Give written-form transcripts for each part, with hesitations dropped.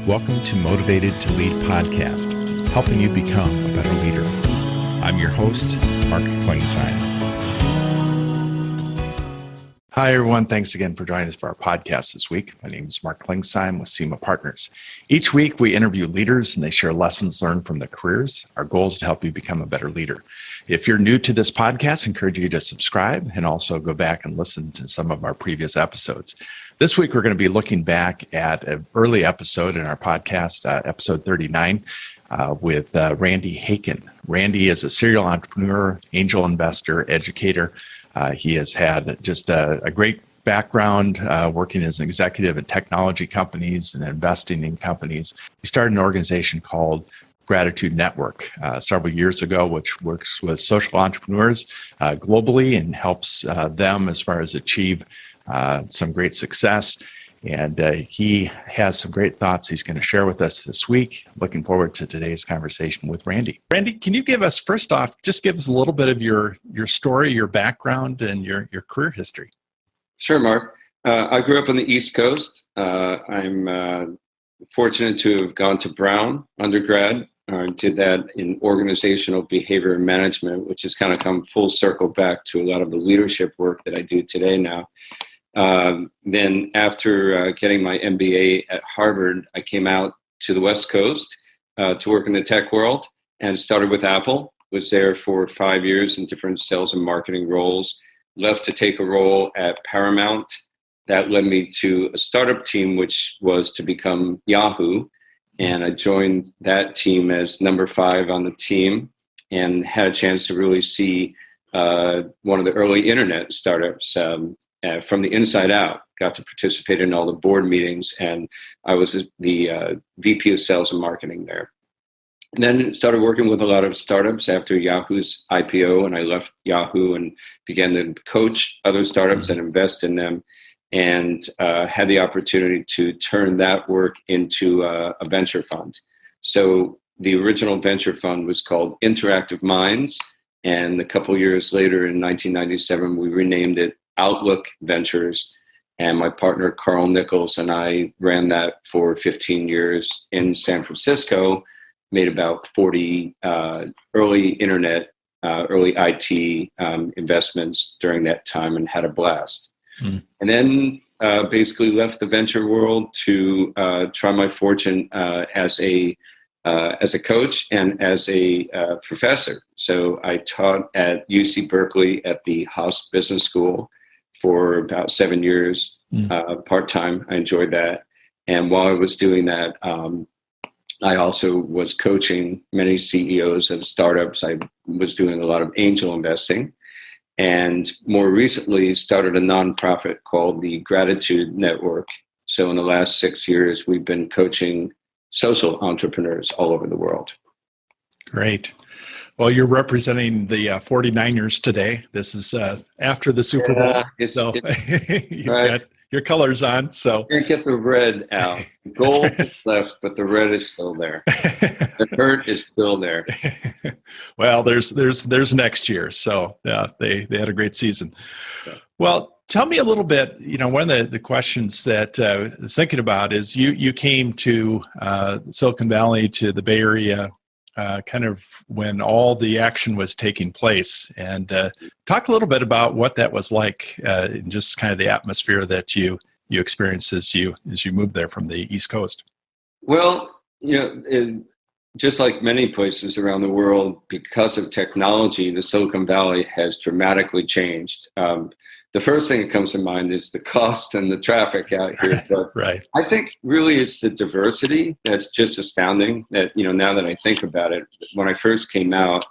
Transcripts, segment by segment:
Welcome to Motivated to Lead podcast, helping you become a better leader. I'm your host, Mark Klingsheim. Hi, everyone. Thanks again for joining us for our podcast this week. My name is Mark Klingsheim with SEMA Partners. Each week, we interview leaders and they share lessons learned from their careers. Our goal is to help you become a better leader. If you're new to this podcast, I encourage you to subscribe and also go back and listen to some of our previous episodes. This week, we're going to be looking back at an early episode in our podcast, episode 39, with Randy Haykin. Randy is a serial entrepreneur, angel investor, educator. He has had just a great background working as an executive at technology companies and investing in companies. He started an organization called Gratitude Network several years ago, which works with social entrepreneurs globally and helps them as far as achieve some great success. And he has some great thoughts he's going to share with us this week. Looking forward to today's conversation with Randy. Randy, can you give us, first off, just give us a little bit of your story, your background, and your career history? Sure, Mark. I grew up on the East Coast. I'm fortunate to have gone to Brown undergrad. I did that in organizational behavior management, which has kind of come full circle back to a lot of the leadership work that I do today now. Then after getting my MBA at Harvard, I came out to the West Coast to work in the tech world and started with Apple. Was there for 5 years in different sales and marketing roles. Left to take a role at Paramount. That led me to a startup team, which was to become Yahoo. And I joined that team as number 5 on the team and had a chance to really see one of the early internet startups from the inside out. Got to participate in all the board meetings, and I was the VP of sales and marketing there. And then started working with a lot of startups after Yahoo's IPO, and I left Yahoo and began to coach other startups and invest in them, and had the opportunity to turn that work into a venture fund. So the original venture fund was called Interactive Minds, and a couple years later in 1997, we renamed it Outlook Ventures, and my partner Carl Nichols and I ran that for 15 years in San Francisco, made about 40 early internet, early IT investments during that time and had a blast. And then basically left the venture world to try my fortune as a coach and as a professor. So I taught at UC Berkeley at the Haas Business School for about 7 years, part-time. I enjoyed that. And while I was doing that, I also was coaching many CEOs of startups. I was doing a lot of angel investing. And more recently started a nonprofit called the Gratitude Network. So in the last 6 years, we've been coaching social entrepreneurs all over the world. Great. Well, you're representing the 49ers today. This is after the Super Bowl. You've got your colors on. So you get the red out. The gold is left, but the red is still there. The hurt is still there. Well, there's next year. So yeah, they had a great season. Well, tell me a little bit. One of the questions that I was thinking about is you came to Silicon Valley, to the Bay Area, kind of when all the action was taking place, and talk a little bit about what that was like, and just kind of the atmosphere that you experienced as you moved there from the East Coast. Well, just like many places around the world, because of technology, the Silicon Valley has dramatically changed. The first thing that comes to mind is the cost and the traffic out here. But right. I think really it's the diversity that's just astounding. That now that I think about it, when I first came out,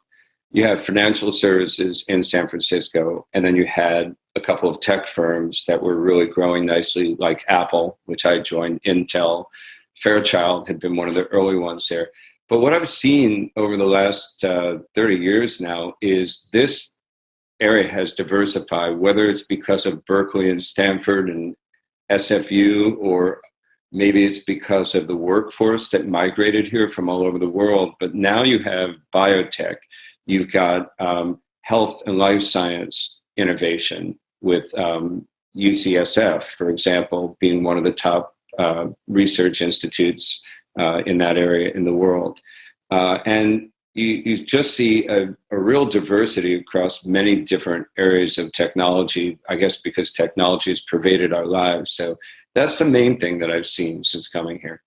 you had financial services in San Francisco, and then you had a couple of tech firms that were really growing nicely, like Apple, which I joined, Intel, Fairchild had been one of the early ones there. But what I've seen over the last 30 years now is this area has diversified, whether it's because of Berkeley and Stanford and SFU, or maybe it's because of the workforce that migrated here from all over the world. But now you have biotech, you've got health and life science innovation with UCSF, for example, being one of the top research institutes in that area in the world. And you just see a real diversity across many different areas of technology, I guess because technology has pervaded our lives. So that's the main thing that I've seen since coming here.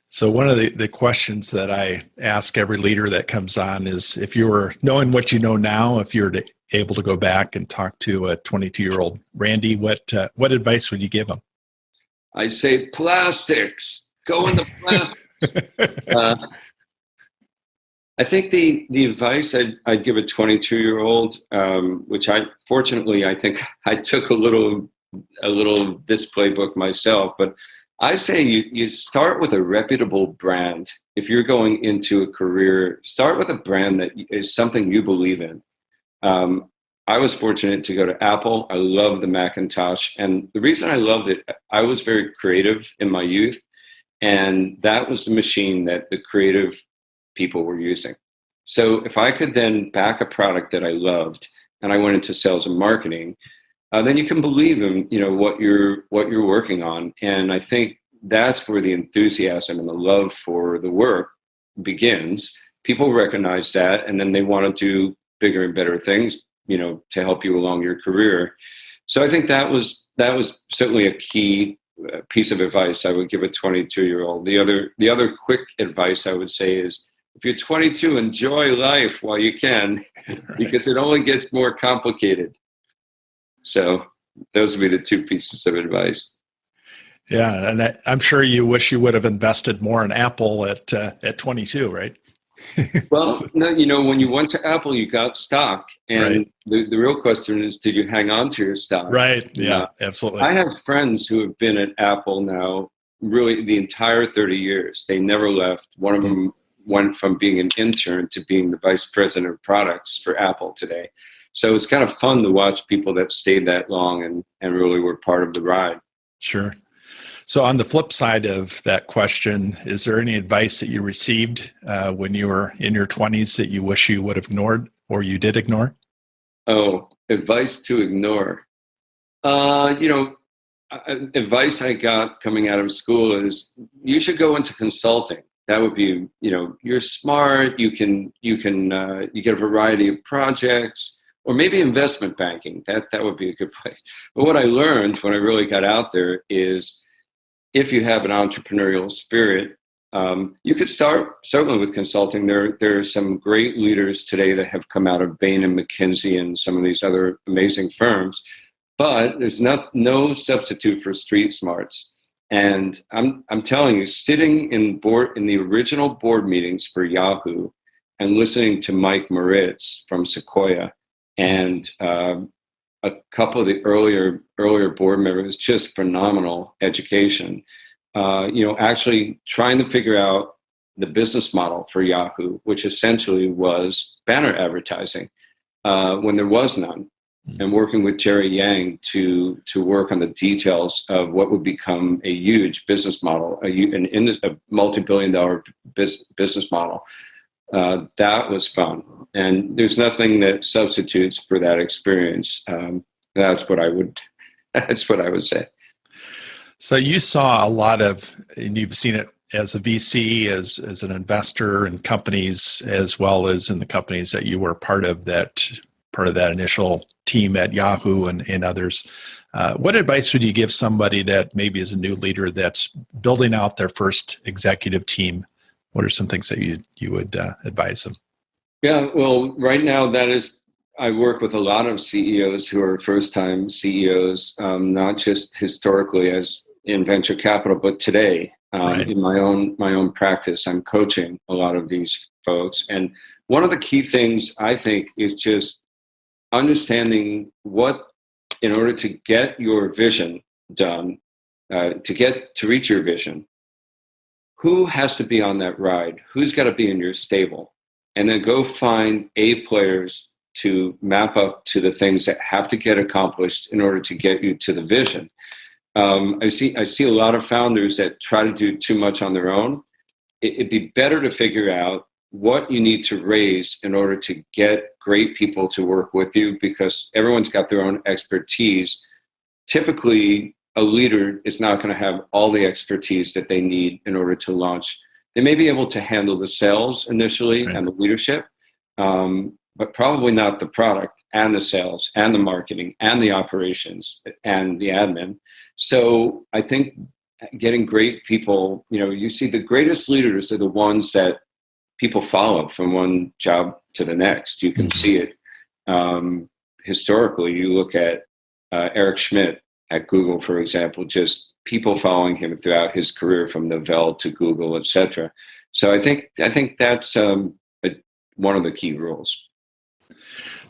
So one of the questions that I ask every leader that comes on is, if you were knowing what you know now, if you're able to go back and talk to a 22-year-old Randy, what advice would you give him? I say plastics, go in the plastics. I think the advice I'd give a 22-year-old, which I think I took a little this playbook myself, but I say you start with a reputable brand. If you're going into a career, start with a brand that is something you believe in. I was fortunate to go to Apple. I love the Macintosh. And the reason I loved it, I was very creative in my youth. And that was the machine that the creative people were using. So if I could then back a product that I loved and I went into sales and marketing, then you can believe in what you're working on. And I think that's where the enthusiasm and the love for the work begins. People recognize that, and then they want to do bigger and better things, to help you along your career. So I think that was certainly a key piece of advice I would give a 22-year-old. The other quick advice I would say is, if you're 22, enjoy life while you can, because it only gets more complicated. So those would be the two pieces of advice. Yeah, and I'm sure you wish you would have invested more in Apple at 22, right? Well, no, when you went to Apple, you got stock, and right. the real question is, did you hang on to your stock? Right. Yeah, absolutely. I have friends who have been at Apple now really the entire 30 years. They never left. One of them went from being an intern to being the vice president of products for Apple today. So it's kind of fun to watch people that stayed that long and really were part of the ride. Sure. So on the flip side of that question, is there any advice that you received when you were in your 20s that you wish you would have ignored or you did ignore? Oh, advice to ignore. Advice I got coming out of school is you should go into consulting. That would be, you're smart. You get a variety of projects, or maybe investment banking. That would be a good place. But what I learned when I really got out there is, if you have an entrepreneurial spirit, you could start certainly with consulting. There are some great leaders today that have come out of Bain and McKinsey and some of these other amazing firms, but there's no substitute for street smarts. And I'm telling you, sitting in the original board meetings for Yahoo and listening to Mike Moritz from Sequoia and a couple of the earlier board members, just phenomenal education. Actually trying to figure out the business model for Yahoo, which essentially was banner advertising when there was none, and working with Jerry Yang to work on the details of what would become a huge business model, a multi-billion-dollar business model. That was fun, and there's nothing that substitutes for that experience. That's what I would say. So you saw a lot of, and you've seen it as a VC, as an investor in companies, as well as in the companies that you were part of that initial team at Yahoo and others. What advice would you give somebody that maybe is a new leader that's building out their first executive team? What are some things that you would advise them? Yeah, well, right now I work with a lot of CEOs who are first-time CEOs, not just historically as in venture capital, but today Right. in my own practice. I'm coaching a lot of these folks, and one of the key things I think is just understanding what, in order to get your vision done, to reach your vision, who has to be on that ride? Who's got to be in your stable? And then go find A players to map up to the things that have to get accomplished in order to get you to the vision. I see a lot of founders that try to do too much on their own. It'd be better to figure out what you need to raise in order to get great people to work with you, because everyone's got their own expertise. typically a leader is not going to have all the expertise that they need in order to launch. They may be able to handle the sales initially and the leadership, but probably not the product and the sales and the marketing and the operations and the admin. So I think getting great people, you see the greatest leaders are the ones that people follow from one job to the next. You can see it. Historically, you look at Eric Schmidt at Google, for example, just people following him throughout his career from Novell to Google, etc. So I think that's one of the key rules.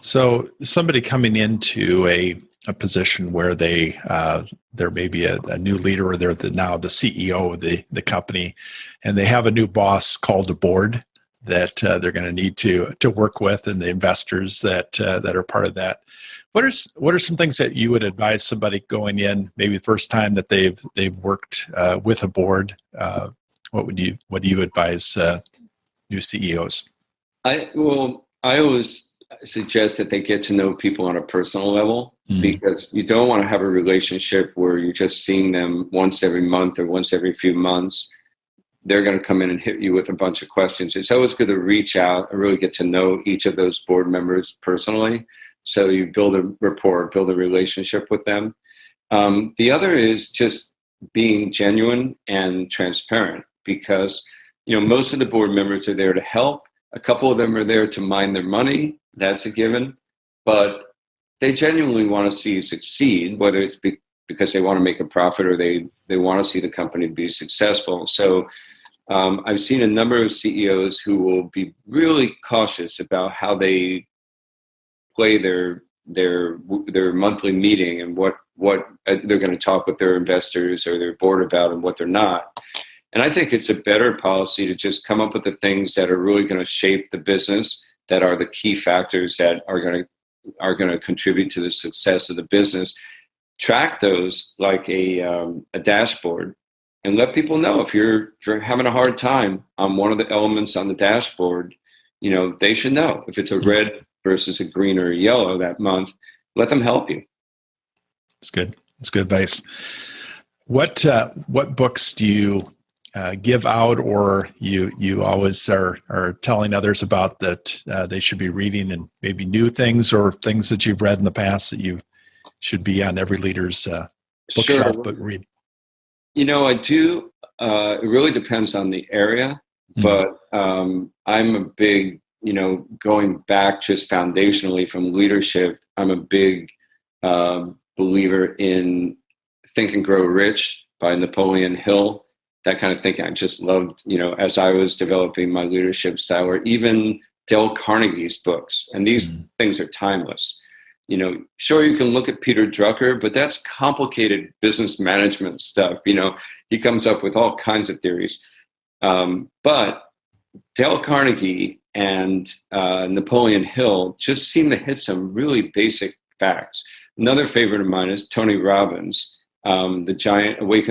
So somebody coming into a position where there may be a new leader, or they're now the CEO of the company, and they have a new boss called a board that they're going to need to work with, and the investors that are part of that. What are some things that you would advise somebody going in, maybe the first time that they've worked with a board? What do you advise new CEOs? I always suggest that they get to know people on a personal level, because you don't want to have a relationship where you're just seeing them once every month or once every few months. They're going to come in and hit you with a bunch of questions. It's always good to reach out and really get to know each of those board members personally. So you build a rapport, build a relationship with them. The other is just being genuine and transparent, because most of the board members are there to help. A couple of them are there to mind their money. That's a given. But they genuinely want to see you succeed, whether it's because they want to make a profit or they want to see the company be successful. So I've seen a number of CEOs who will be really cautious about how they play their monthly meeting and what they're going to talk with their investors or their board about and what they're not. And I think it's a better policy to just come up with the things that are really going to shape the business, that are the key factors that are going to contribute to the success of the business. Track those like a dashboard, and let people know if you're having a hard time on one of the elements on the dashboard. They should know if it's a red versus a green or a yellow that month. Let them help you. That's good. That's good advice. What books do you give out, or you always are telling others about that they should be reading, and maybe new things or things that you've read in the past that you should be on every leader's bookshelf, Sure. but read? I do. It really depends on the area, but I'm a big, going back just foundationally from leadership, I'm a big believer in Think and Grow Rich by Napoleon Hill. That kind of thinking I just loved, as I was developing my leadership style, or even Dale Carnegie's books. And these things are timeless. Sure, you can look at Peter Drucker, but that's complicated business management stuff. He comes up with all kinds of theories. But Dale Carnegie and Napoleon Hill just seem to hit some really basic facts. Another favorite of mine is Tony Robbins, Awaken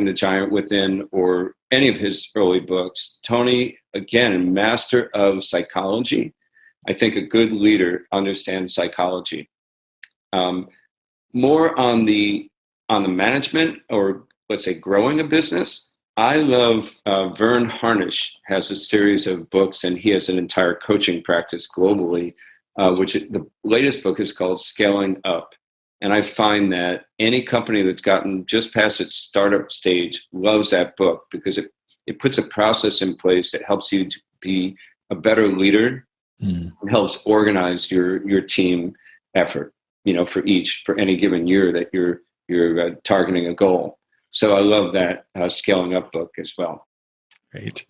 the Giant Within, or any of his early books. Tony, again, master of psychology. I think a good leader understands psychology. More on the management, or let's say growing a business. I love Vern Harnish has a series of books, and he has an entire coaching practice globally, which the latest book is called Scaling Up. And I find that any company that's gotten just past its startup stage loves that book, because it puts a process in place that helps you to be a better leader and helps organize your team effort, for any given year that you're targeting a goal. So I love that Scaling Up book as well. Great.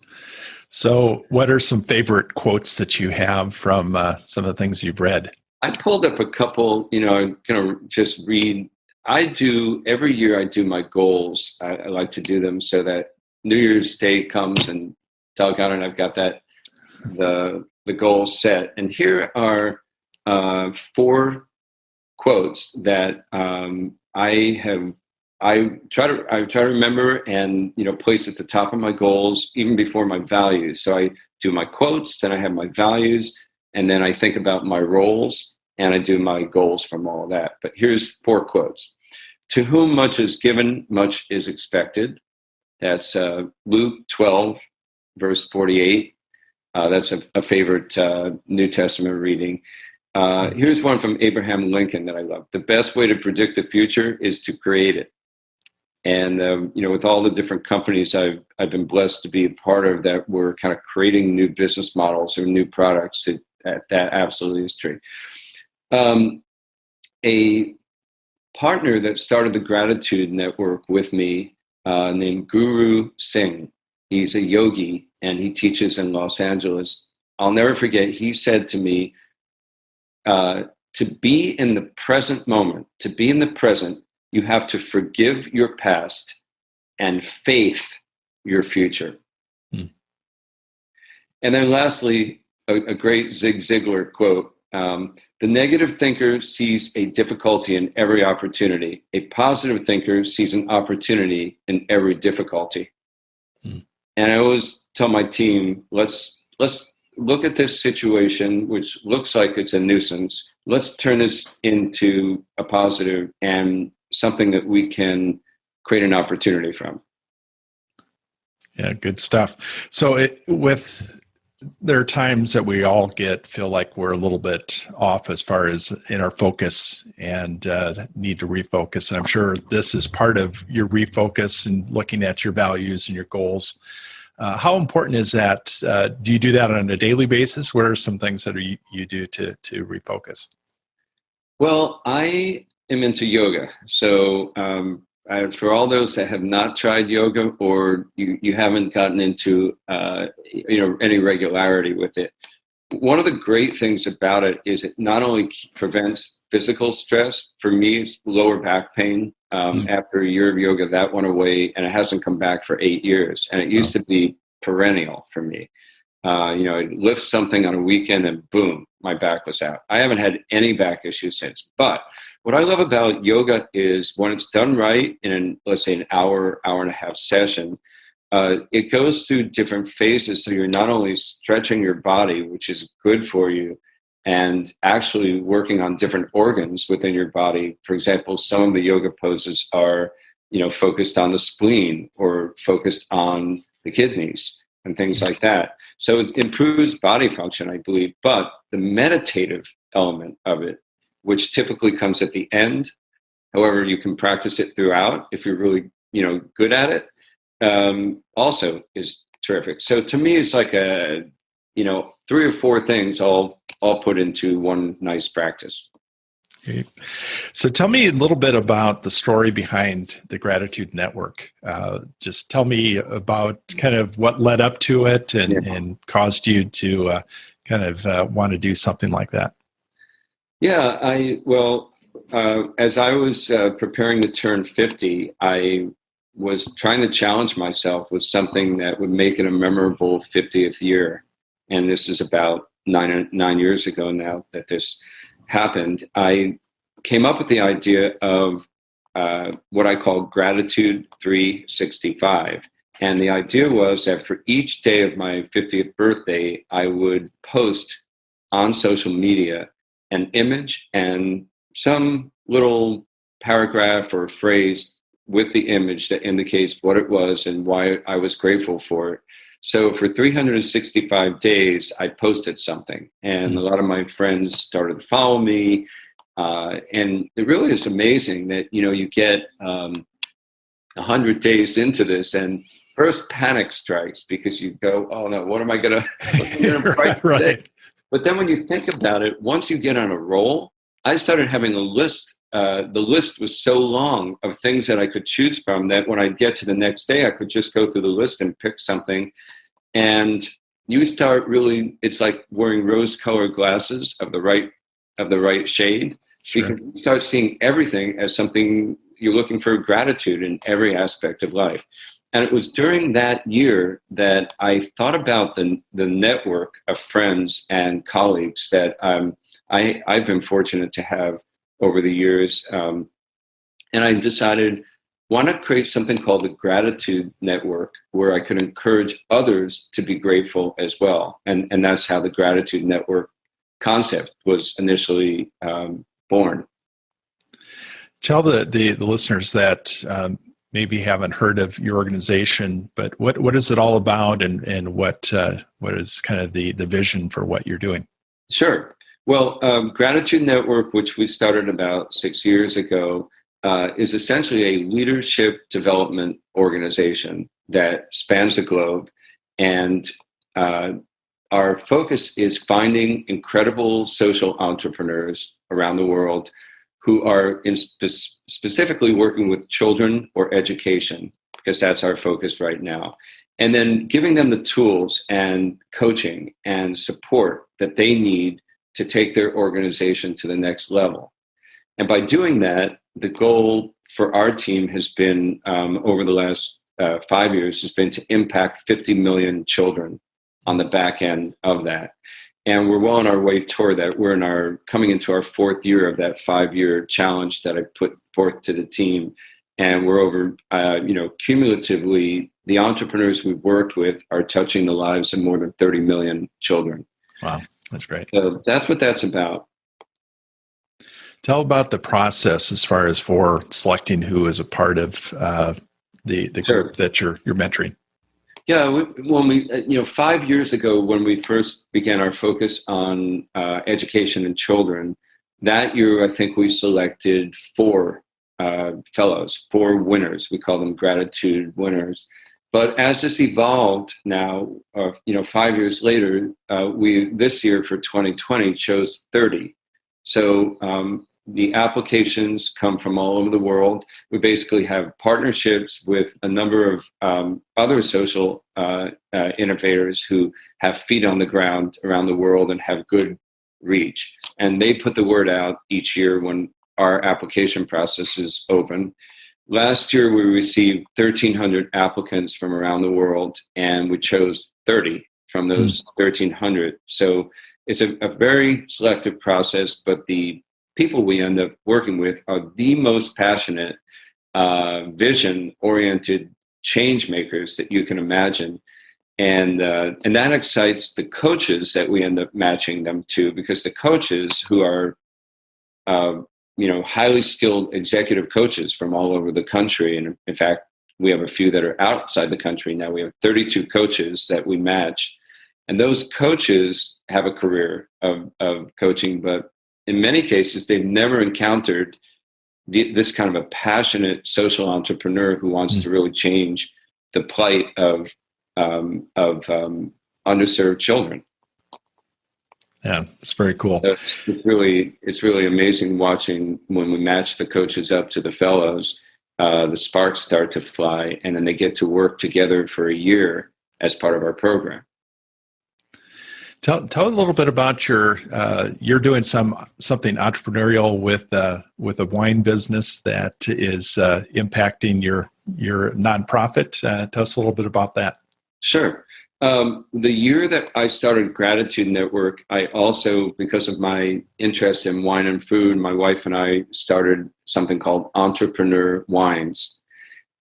So what are some favorite quotes that you have from some of the things you've read? I pulled up a couple, I'm going to just read. Every year I do my goals. I like to do them so that New Year's Day comes and doggone it, I've got the goals set. And here are 4 quotes that I try to remember and place at the top of my goals, even before my values. So I do my quotes, then I have my values, and then I think about my roles, and I do my goals from all of that. But here's 4 quotes. to whom much is given, much is expected. That's Luke 12, verse 48. That's a favorite New Testament reading. Here's one from Abraham Lincoln that I love. The best way to predict the future is to create it. And, with all the different companies I've been blessed to be a part of, that we're kind of creating new business models or new products, that absolutely is true. A partner that started the Gratitude Network with me, named Guru Singh. He's a yogi and he teaches in Los Angeles. I'll never forget, he said to me, to be in the present moment, to be in the present, you have to forgive your past and faith your future. And then lastly, a great Zig Ziglar quote, the negative thinker sees a difficulty in every opportunity. A positive thinker sees an opportunity in every difficulty. And I always tell my team, let's look at this situation, which looks like it's a nuisance. Let's turn this into a positive and something that we can create an opportunity from. Yeah, good stuff. So there are times that we all feel like we're a little bit off as far as in our focus and need to refocus. And I'm sure this is part of your refocus and looking at your values and your goals. How important is that? Do you do that on a daily basis? What are some things that you do to refocus? Well, I am into yoga. So for all those that have not tried yoga, or you haven't gotten into any regularity with it, one of the great things about it is it not only prevents physical stress. For me, it's lower back pain. After a year of yoga, that went away, and it hasn't come back for 8 years. And it used to be perennial for me. I'd lift something on a weekend and boom, my back was out. I haven't had any back issues since. But what I love about yoga is when it's done right in, let's say, an hour and a half session, it goes through different phases. So you're not only stretching your body, which is good for you, and actually working on different organs within your body. For example, some of the yoga poses are, focused on the spleen or focused on the kidneys and things like that. So it improves body function, I believe. But the meditative element of it, which typically comes at the end, however, you can practice it throughout if you're really, good at it, also is terrific. So to me, it's like 3 or 4 things all put into one nice practice. Okay. So tell me a little bit about the story behind the Gratitude Network. Just tell me about kind of what led up to it and caused you to want to do something like that. Yeah, as I was preparing to turn 50, I was trying to challenge myself with something that would make it a memorable 50th year. And this is about nine years ago now that this happened. I came up with the idea of what I call Gratitude 365. And the idea was that for each day of my 50th birthday, I would post on social media an image and some little paragraph or phrase with the image that indicates what it was and why I was grateful for it. So for 365 days, I posted something, and a lot of my friends started to follow me. And it really is amazing that, you get 100 days into this, and first panic strikes because you go, oh no, what am I going to write today? But then when you think about it, once you get on a roll, I started having a list. The list was so long of things that I could choose from that when I get to the next day, I could just go through the list and pick something. And you start really, it's like wearing rose-colored glasses of the right shade. Sure. Because you start seeing everything as something you're looking for gratitude in every aspect of life. And it was during that year that I thought about the network of friends and colleagues that I've been fortunate to have over the years. And I decided, why not create something called the Gratitude Network, where I could encourage others to be grateful as well. And that's how the Gratitude Network concept was initially born. Tell the listeners that maybe haven't heard of your organization, but what is it all about, and what is kind of the vision for what you're doing? Sure. Well, Gratitude Network, which we started about 6 years ago, is essentially a leadership development organization that spans the globe. And our focus is finding incredible social entrepreneurs around the world who are specifically working with children or education, because that's our focus right now. And then giving them the tools and coaching and support that they need to take their organization to the next level. And by doing that, the goal for our team has been, over the last 5 years, has been to impact 50 million children on the back end of that. And we're well on our way toward that. We're coming into our 4th year of that 5-year challenge that I put forth to the team. And we're over, cumulatively, the entrepreneurs we've worked with are touching the lives of more than 30 million children. Wow, that's great. So that's what that's about. Tell about the process as far as for selecting who is a part of the Sure. group that you're mentoring. Yeah, when we 5 years ago, when we first began our focus on education and children, that year I think we selected 4 fellows, 4 winners. We call them gratitude winners. But as this evolved now, 5 years later, we this year for 2020 chose 30. So the applications come from all over the world. We basically have partnerships with a number of other social innovators who have feet on the ground around the world and have good reach. And they put the word out each year when our application process is open. Last year, we received 1,300 applicants from around the world, and we chose 30 from those 1,300. So it's a very selective process, but the people we end up working with are the most passionate, vision-oriented change makers that you can imagine. And that excites the coaches that we end up matching them to, because the coaches who are highly skilled executive coaches from all over the country. And in fact, we have a few that are outside the country now. We have 32 coaches that we match. And those coaches have a career of coaching, but in many cases, they've never encountered this kind of a passionate social entrepreneur who wants to really change the plight of underserved children. Yeah, it's very cool. So it's really amazing watching when we match the coaches up to the fellows. The sparks start to fly, and then they get to work together for a year as part of our program. Tell a little bit about you're doing something entrepreneurial with a wine business that is impacting your nonprofit. Tell us a little bit about that. Sure. The year that I started Gratitude Network, I also, because of my interest in wine and food, my wife and I started something called Entrepreneur Wines.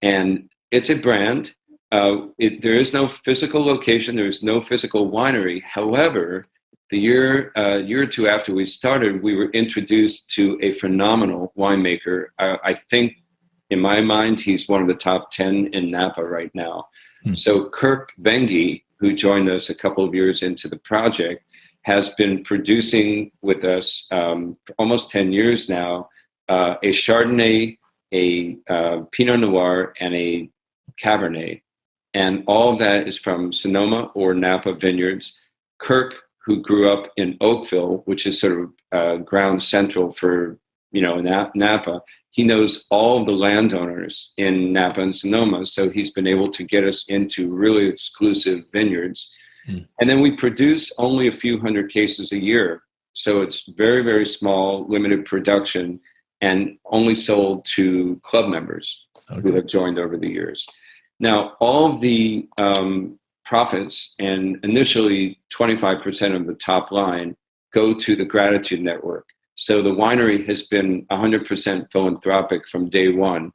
And it's a brand. There is no physical location. There is no physical winery. However, the year or two after we started, we were introduced to a phenomenal winemaker. I think, in my mind, he's one of the top 10 in Napa right now. So Kirk Bengi, who joined us a couple of years into the project, has been producing with us for almost 10 years now, a Chardonnay, a Pinot Noir, and a Cabernet. And all of that is from Sonoma or Napa vineyards. Kirk, who grew up in Oakville, which is sort of ground central for Napa, he knows all of the landowners in Napa and Sonoma, so he's been able to get us into really exclusive vineyards. And then we produce only a few hundred cases a year, so it's very, very small, limited production, and only sold to club members who have joined over the years. Now, all of the profits, and initially 25% of the top line, go to the Gratitude Network. So the winery has been 100% philanthropic from day one,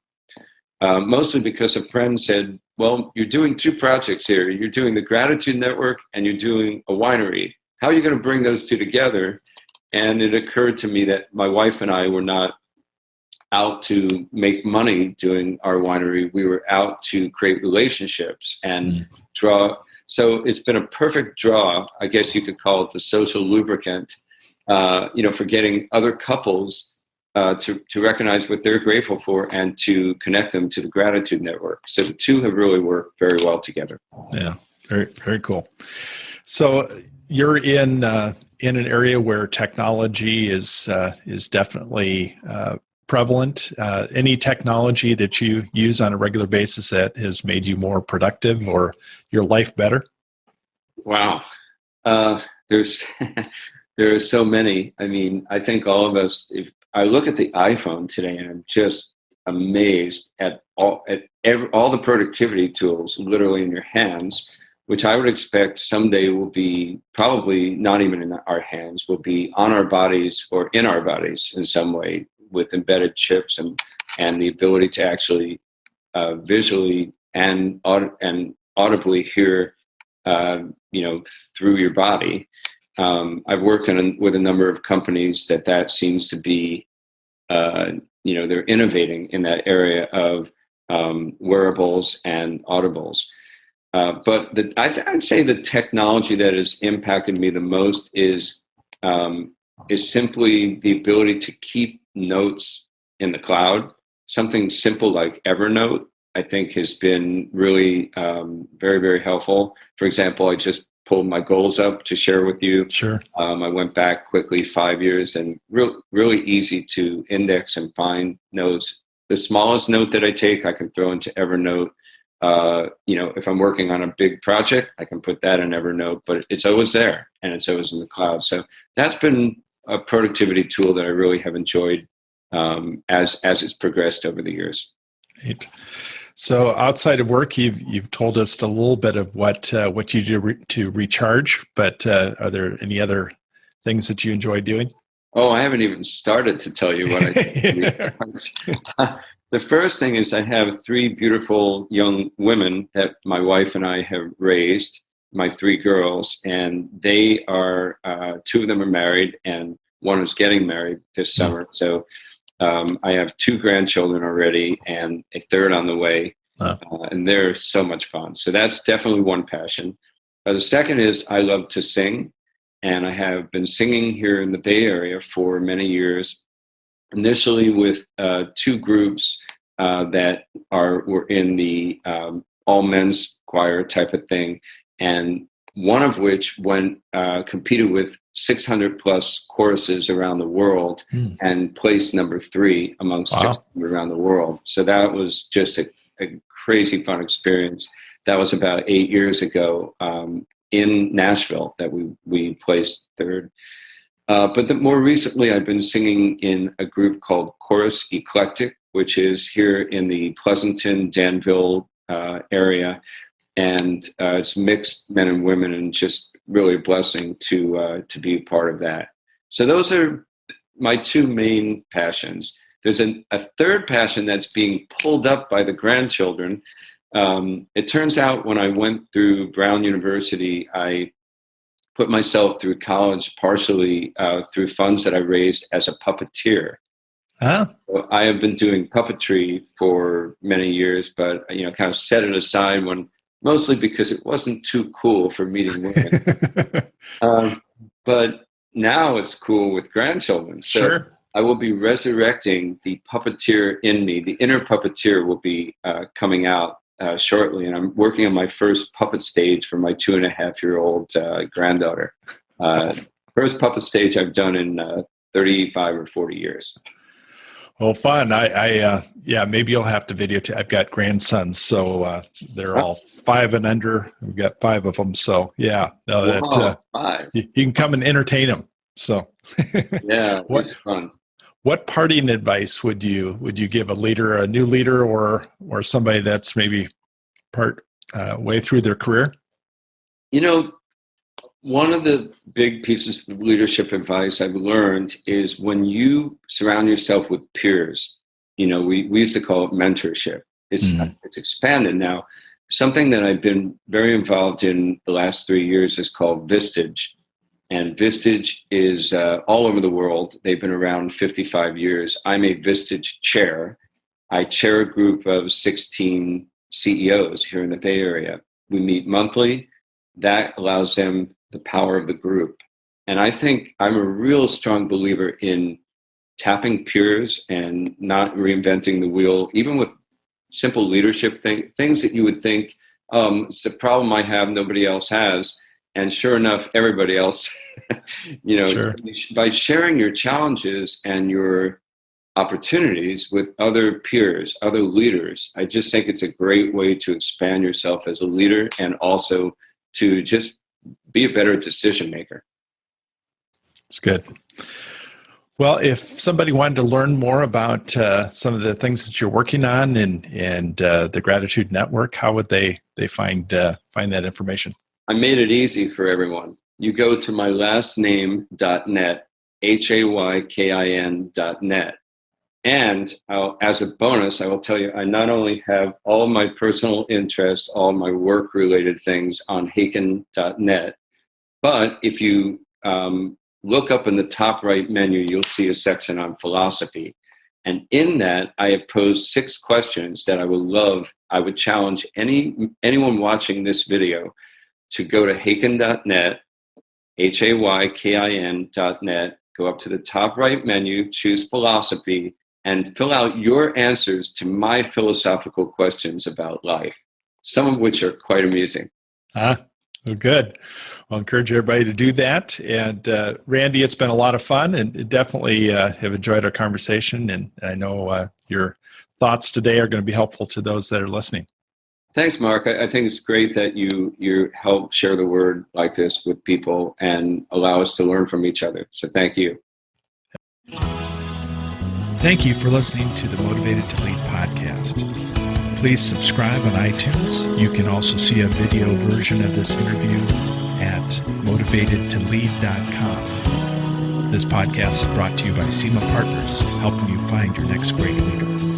mostly because a friend said, well, you're doing 2 projects here. You're doing the Gratitude Network and you're doing a winery. How are you going to bring those 2 together? And it occurred to me that my wife and I were not out to make money doing our winery. We were out to create relationships and draw. So it's been a perfect draw. I guess you could call it the social lubricant, for getting other couples to recognize what they're grateful for and to connect them to the gratitude network. So the two have really worked very well together. Yeah, very, very cool. So you're in an area where technology is definitely prevalent. Any technology that you use on a regular basis that has made you more productive or your life better? Wow. There's there are so many. I mean, I think all of us, if I look at the iPhone today, and I'm just amazed at all the productivity tools literally in your hands, which I would expect someday will be probably not even in our hands, will be on our bodies or in our bodies in some way, with embedded chips and the ability to actually visually and audibly hear, through your body. I've worked with a number of companies that seems to be, they're innovating in that area of wearables and audibles. But I'd say the technology that has impacted me the most is simply the ability to keep notes in the cloud. Something simple like Evernote, I think, has been really very, very helpful. For example, I just pulled my goals up to share with you. Sure. I went back quickly 5 years, and really easy to index and find notes. The smallest note that I take, I can throw into Evernote. If I'm working on a big project, I can put that in Evernote, but it's always there and it's always in the cloud. So that's been a productivity tool that I really have enjoyed as it's progressed over the years. Right. So outside of work, you've told us a little bit of what you do to recharge, but are there any other things that you enjoy doing? Oh, I haven't even started to tell you what I do. The first thing is I have 3 beautiful young women that my wife and I have raised, my 3 girls, and they are 2 of them are married and one is getting married this summer. So I have 2 grandchildren already and a third on the way, and they're so much fun. So that's definitely one passion. The second is I love to sing, and I have been singing here in the Bay Area for many years, initially with 2 groups that were in the all men's choir type of thing, and one of which competed with 600 plus choruses around the world and placed number 3 amongst 600 around the world. So that was just a crazy fun experience. That was about 8 years ago in Nashville that we placed 3rd. But more recently, I've been singing in a group called Chorus Eclectic, which is here in the Pleasanton, Danville area. And it's mixed men and women, and just really a blessing to be a part of that. So those are my 2 main passions. There's a third passion that's being pulled up by the grandchildren. It turns out when I went through Brown University, I put myself through college partially through funds that I raised as a puppeteer. So I have been doing puppetry for many years, but kind of set it aside mostly because it wasn't too cool for meeting women. But now it's cool with grandchildren. So sure. I will be resurrecting the puppeteer in me. The inner puppeteer will be coming out shortly, and I'm working on my first puppet stage for my 2.5-year-old granddaughter. First puppet stage I've done in 35 or 40 years. Well, fun. Maybe you'll have to videotape. I've got grandsons, so they're all 5 and under. We've got 5 of them. So yeah, 5. You can come and entertain them. So yeah, it's fun. What parting advice would you give a new leader, or somebody that's maybe part way through their career? One of the big pieces of leadership advice I've learned is when you surround yourself with peers. We used to call it mentorship. It's expanded now. Something that I've been very involved in the last 3 years is called Vistage. And Vistage is all over the world. They've been around 55 years. I'm a Vistage Chair. I chair a group of 16 CEOs here in the Bay Area. We meet monthly. That allows them the power of the group. And I think I'm a real strong believer in tapping peers and not reinventing the wheel, even with simple leadership things that you would think, it's a problem I have, nobody else has. And sure enough, everybody else, Sure. by sharing your challenges and your opportunities with other peers, other leaders, I just think it's a great way to expand yourself as a leader and also to just be a better decision maker. It's good. Well, if somebody wanted to learn more about some of the things that you're working on and the Gratitude Network, how would they find that information? I made it easy for everyone. You go to my last name.net, HAYKIN.net. And as a bonus, I will tell you, I not only have all my personal interests, all my work-related things on Haykin.net, but if you look up in the top right menu, you'll see a section on philosophy. And in that, I have posed 6 questions that I would challenge anyone watching this video to go to Haykin.net, HAYKIN.net, go up to the top right menu, choose philosophy, and fill out your answers to my philosophical questions about life, some of which are quite amusing. Well, good. I'll encourage everybody to do that. And Randy, it's been a lot of fun and definitely have enjoyed our conversation. And I know your thoughts today are going to be helpful to those that are listening. Thanks, Mark. I think it's great that you help share the word like this with people and allow us to learn from each other. So thank you. Thank you for listening to the Motivated to Lead podcast. Please subscribe on iTunes. You can also see a video version of this interview at motivatedtolead.com. This podcast is brought to you by SEMA Partners, helping you find your next great leader.